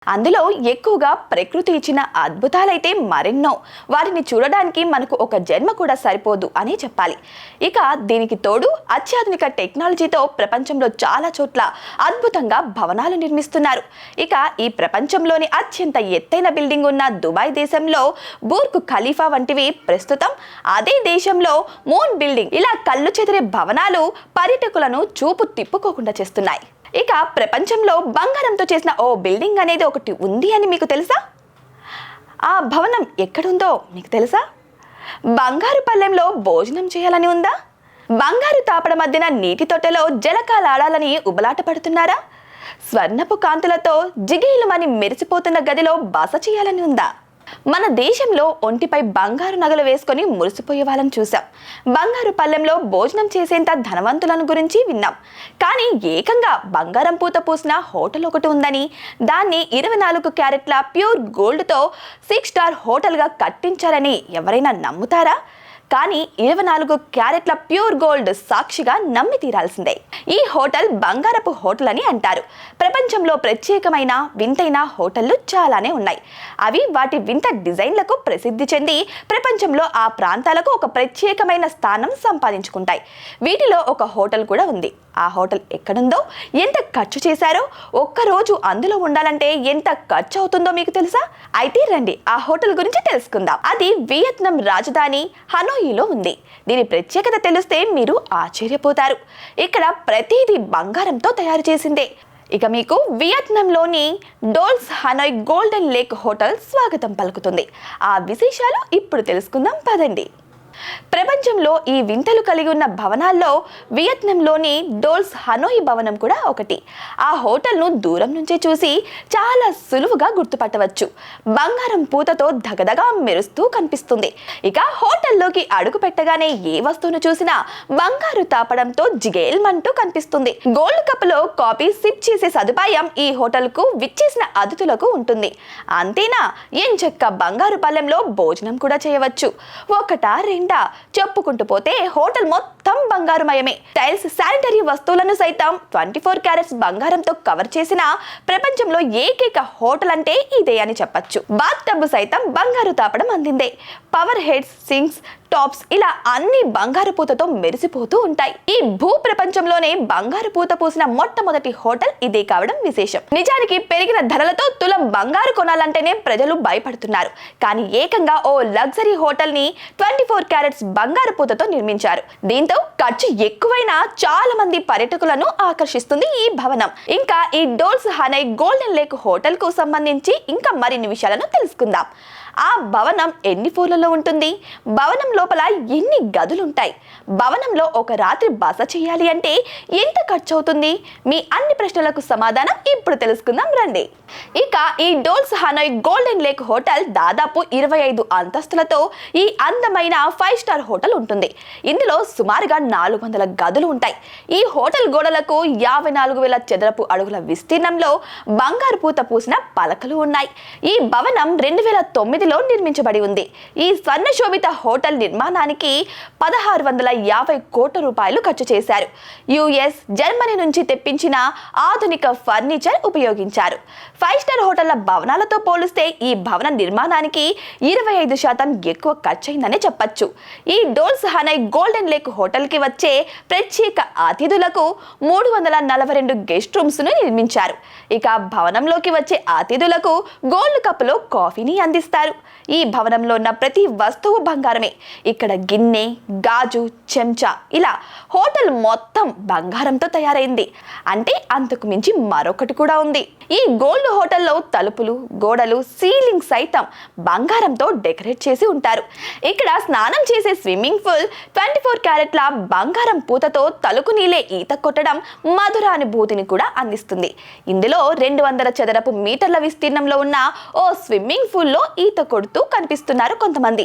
అందులో ఎక్కువగా ప్రకృతి ఇచ్చిన అద్భుతాలైతే మరెన్నో. వాటిని చూడడానికి మనకు ఒక జన్మ కూడా సరిపోదు అని చెప్పాలి. ఇక దీనికి తోడు అత్యాధునిక టెక్నాలజీతో ప్రపంచంలో చాలా చోట్ల అద్భుతంగా భవనాలు నిర్మిస్తున్నారు. ఇక ఈ ప్రపంచంలోని అత్యంత ఎత్తైన బిల్డింగ్ ఉన్న దుబాయ్ దేశంలో బుర్జ్ ఖలీఫా వంటివి ప్రస్తుతం అదే దేశంలో మూన్ బిల్డింగ్ ఇలా కళ్ళు చెదిరే భవనాలు పర్యాటకులను చూపు తిప్పుకోకుండా చేస్తున్నాయి. ఇక ప్రపంచంలో బంగారంతో చేసిన ఓ బిల్డింగ్ అనేది ఒకటి ఉంది అని మీకు తెలుసా? ఆ భవనం ఎక్కడుందో మీకు తెలుసా? బంగారు పళ్ళెంలో భోజనం చేయాలని ఉందా? బంగారు తాపడ మధ్యన నీటి తొట్టెలో జలకాలాడాలని ఉబలాట పడుతున్నారా? స్వర్ణపు కాంతులతో జిగేలుమని మెరిసిపోతున్న గదిలో బస చేయాలని ఉందా? మన దేశంలో ఒంటిపై బంగారు నగలు వేసుకొని మురిసిపోయే వాళ్ళని చూసాం. బంగారు పళ్ళెంలో భోజనం చేసేంత ధనవంతులను గురించి విన్నాం. కానీ ఏకంగా బంగారం పూత పూసిన హోటల్ ఒకటి ఉందని, దాన్ని 24 క్యారెట్ల ప్యూర్ గోల్డ్తో 6 స్టార్ హోటల్గా కట్టించారని ఎవరైనా నమ్ముతారా? కానీ 24 క్యారెట్ల ప్యూర్ గోల్డ్ సాక్షిగా నమ్మి తీరాల్సిందే. ఈ హోటల్ బంగారపు హోటల్ అని అంటారు. ప్రపంచంలో ప్రత్యేకమైన వింతైన హోటళ్లు చాలానే ఉన్నాయి. అవి వాటి వింత డిజైన్లకు ప్రసిద్ధి చెంది ప్రపంచంలో ఆ ప్రాంతాలకు ఒక ప్రత్యేకమైన స్థానం సంపాదించుకుంటాయి. వీటిలో ఒక హోటల్ కూడా ఉంది. ఆ హోటల్ ఎక్కడుందో, ఎంత ఖర్చు చేశారో, ఒక్కరోజు అందులో ఉండాలంటే ఎంత ఖర్చు అవుతుందో మీకు తెలుసా? అయితే రండి ఆ హోటల్ గురించి తెలుసుకుందాం. అది వియత్నాం రాజధాని హనోయిలో ఉంది. దీని ప్రత్యేకత తెలిస్తే మీరు ఆశ్చర్యపోతారు. ఇక్కడ ప్రతిదీ బంగారంతో తయారు చేసిందే. ఇక మీకు వియత్నాంలోని Dolce Hanoi Golden Lake Hotel స్వాగతం పలుకుతుంది. ఆ విశేషాలు ఇప్పుడు తెలుసుకుందాం పదండి. ప్రపంచంలో ఈ వింతలు కలిగి ఉన్న భవనాల్లో వియత్నాంలోని డోల్స్ హనోయ్ భవనం కూడా ఒకటి. ఆ హోటల్ను దూరం నుంచే చూసి చాలా సులువుగా గుర్తుపట్టవచ్చు. బంగారం పూతతో దగదగా మెరుస్తూ కనిపిస్తుంది. ఇక హోటల్లోకి అడుగు పెట్టగానే ఏ వస్తువును చూసినా బంగారు తాపడంతో జిగేల్మంటూ కనిపిస్తుంది. గోల్డ్ కప్లో కాఫీ సిప్ చేసే సదుపాయం ఈ హోటల్కు విచ్చేసిన అతిథులకు ఉంటుంది. అంతేనా, ఎంచక్క బంగారు పళ్ళెంలో భోజనం కూడా చేయవచ్చు. ఒకటా రెండా చెప్పుకుంటూ పోతే హోటల్ మొత్తం బంగారుమయమే. టైల్స్, శానిటరీ వస్తువులను సైతం 24 క్యారెట్స్ బంగారంతో కవర్ చేసిన ప్రపంచంలో ఏకైక హోటల్ అంటే ఇదే అని చెప్పచ్చు. బాత్ టబ్ సైతం బంగారు తాపడం అందిందే. పవర్ హెడ్స్, సింక్స్, టాప్స్ ఇలా అన్ని బంగారు పూతతో మెరిసిపోతూ ఉంటాయి. ఈ భూ ప్రపంచంలోనే బంగారు పూత పూసిన మొట్టమొదటి హోటల్ ఇదే కావడం విశేషం. నిజానికి పెరిగిన ధరలతో తులం బంగారు కొనాలంటేనే ప్రజలు భయపడుతున్నారు. కానీ ఏకంగా ఓ లగ్జరీ హోటల్ ని 24 క్యారెట్స్ బంగారు పూతతో నిర్మించారు. దీంతో ఖర్చు ఎక్కువైనా చాలా మంది పర్యాటకులను ఆకర్షిస్తుంది ఈ భవనం. ఇంకా ఈ dolls Hanoi Golden Lake hotel కు సంబంధించి ఇంకా మరిన్ని విషయాలను తెలుసుకుందాం. ఆ భవనం ఎన్ని ఫ్లోర్లలో ఉంటుంది? భవనం లోపల ఎన్ని గదులుంటాయి? భవనంలో ఒక రాత్రి బస చేయాలి అంటే ఎంత ఖర్చు అవుతుంది? మీ అన్ని ప్రశ్నలకు సమాధానం ఇప్పుడు తెలుసుకుందాం రండి. ఇక ఈ dolls Hanoi Golden Lake hotel దాదాపు 25 అంతస్తులతో ఈ అందమైన 5 స్టార్ హోటల్ ఉంటుంది. ఇందులో సుమారుగా 400 గదులు ఉంటాయి. ఈ హోటల్ గోడలకు 54,000 చదరపు అడుగుల విస్తీర్ణంలో బంగారు పూత పూసిన పలకలు ఉన్నాయి. ఈ భవనం 2009లో నిర్మించబడి ఉంది. ఈ స్వర్ణ శోభిత హోటల్ నిర్మాణానికి 1650 కోట్ల రూపాయలు ఖర్చు చేశారు. యుఎస్, జర్మనీ నుంచి తెప్పించిన ఆధునిక ఫర్నిచర్ ఉపయోగించారు. 5 స్టార్ హోటళ్ల భవనాలతో పోలిస్తే ఈ భవన నిర్మాణానికి 25% ఎక్కువ ఖర్చయిందని చెప్పచ్చు. ఈ dolls Hanoi Golden Lake hotel కి వచ్చే ప్రత్యేక అతిథులకు 342 గెస్ట్ రూమ్స్ ను నిర్మించారు. ఇక భవనంలోకి వచ్చే అతిథులకు గోల్డ్ కప్ లో కాఫీని అందిస్తారు. ఈ భవనంలో ఉన్న ప్రతి వస్తువు బంగారమే. ఇక్కడ గిన్నె, గాజు, చెంచా ఇలా హోటల్ మొత్తం బంగారంతో తయారైంది. అంటే అంతకు మించి మరొకటి కూడా ఉంది. ఈ గోల్డ్ హోటల్లో తలుపులు, గోడలు, సీలింగ్ సైతం బంగారంతో డెకరేట్ చేసి ఉంటారు. ఇక్కడ స్నానం చేసే స్విమ్మింగ్ పూల్ 24 క్యారెట్ల బంగారం పూతతో తలుకు నీలే ఈత కొట్టడం మధురానుభూతిని కూడా అందిస్తుంది. ఇందులో 200 చదరపు మీటర్ల విస్తీర్ణంలో ఉన్న ఓ స్విమ్మింగ్ పూల్లో ఈత కొడుతూ కనిపిస్తున్నారు కొంతమంది.